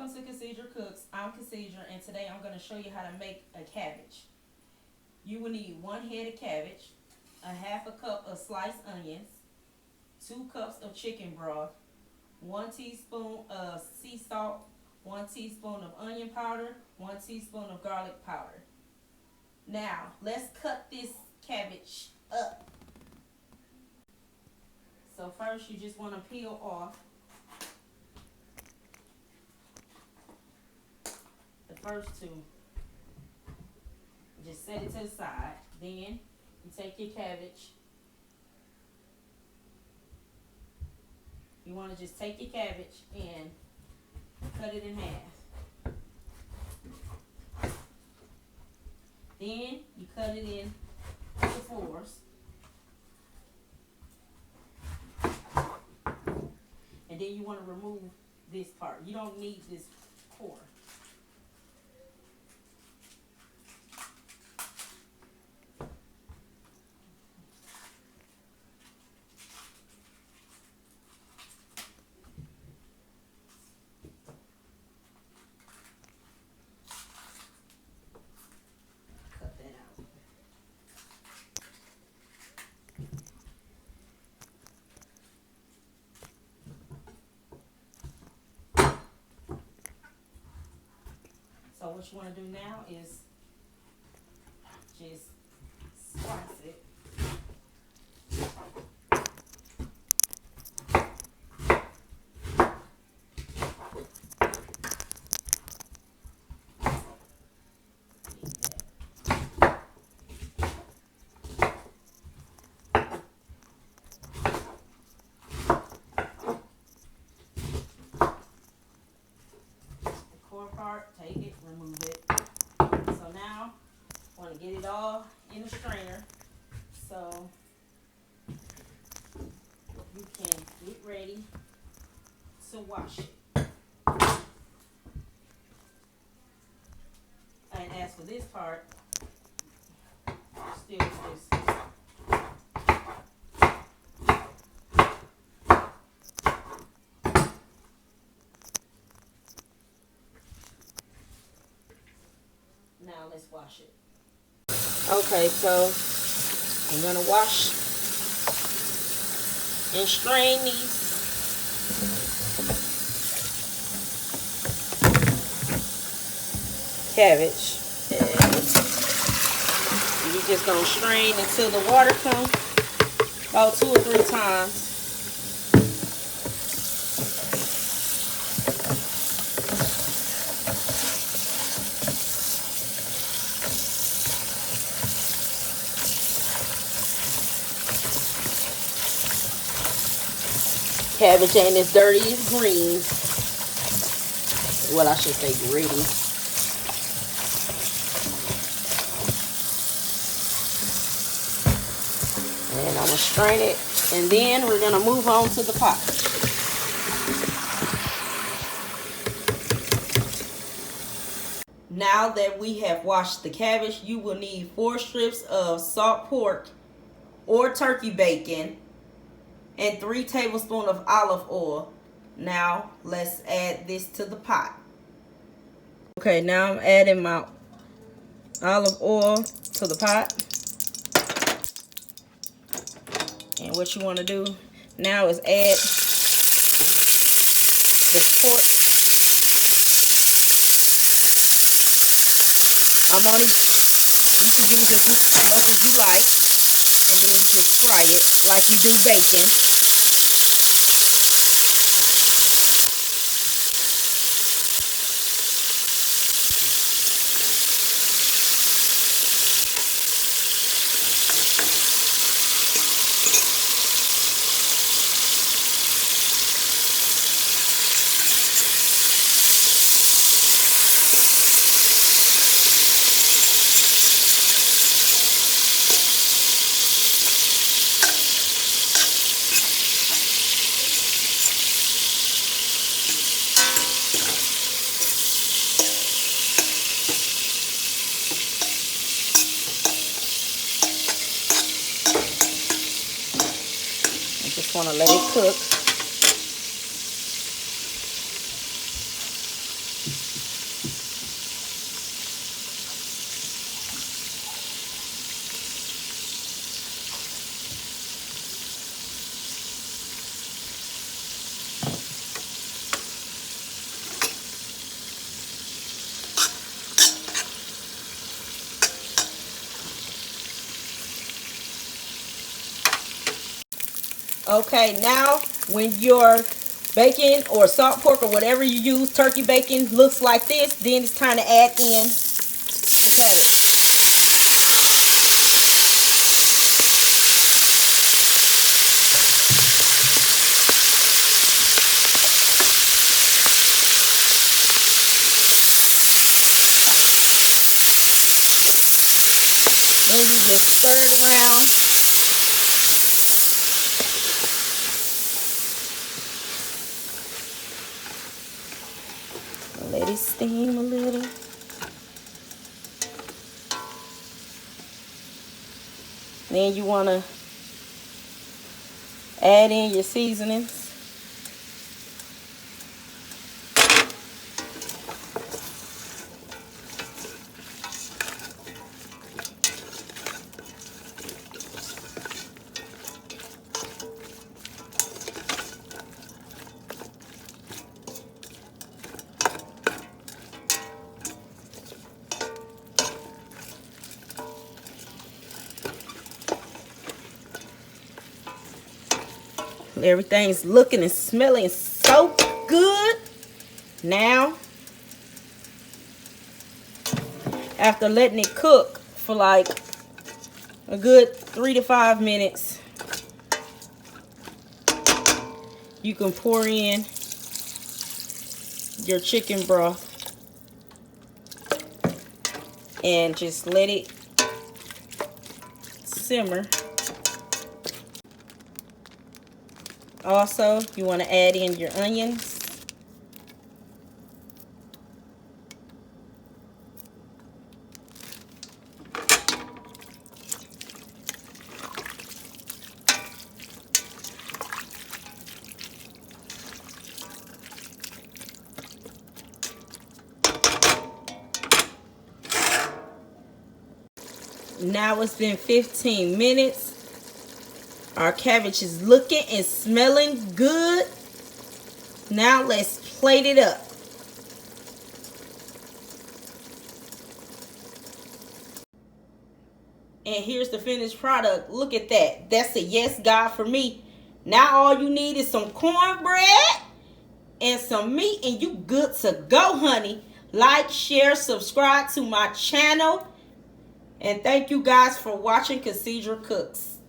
Welcome to Cassandra Cooks. I'm Cassandra, and today I'm going to show you how to make a cabbage. You will need 1 head of cabbage, a half a cup of sliced onions, 2 cups of chicken broth, 1 teaspoon of sea salt, 1 teaspoon of onion powder, 1 teaspoon of garlic powder. Now, let's cut this cabbage up. So first, you just want to peel off the first 2. Just set it to the side. Then you take your cabbage. You want to just take your cabbage and cut it in half. Then you cut it in to 4s. And then you want to remove this part. You don't need this core. Cut that out. So what you want to do now is just slice it. Part, take it, remove it. So now I want to get it all in the strainer so you can get ready to wash it. And as for this part, still this. Now let's wash it. Okay, so I'm gonna wash and strain these cabbage. And you're just gonna strain until the water comes about 2 or 3 times. Cabbage ain't as dirty as greens. Well, I should say gritty. And I'm going to strain it. And then we're going to move on to the pot. Now that we have washed the cabbage, you will need 4 strips of salt pork or turkey bacon, and 3 tablespoons of olive oil. Now let's add this to the pot. Okay, now I'm adding my olive oil to the pot. And what you want to do now is add the pork. You can use as much as you like, and then just fry it like you do bacon. Just want to let it cook. Okay, now when your bacon or salt pork or whatever you use, turkey bacon, looks like this, then it's time to add in the cabbage. Then you just stir it around. Let it steam a little. Then you want to add in your seasonings. Everything's looking and smelling so good. Now, after letting it cook for like a good 3 to 5 minutes, you can pour in your chicken broth and just let it simmer. Also, you want to add in your onions. Now it's been 15 minutes. Our cabbage is looking and smelling good. Now let's plate it up. And here's the finished product. Look at that. That's a yes, God, for me. Now all you need is some cornbread and some meat and you good to go, honey. Like, share, subscribe to my channel. And thank you guys for watching Cassandra Cooks.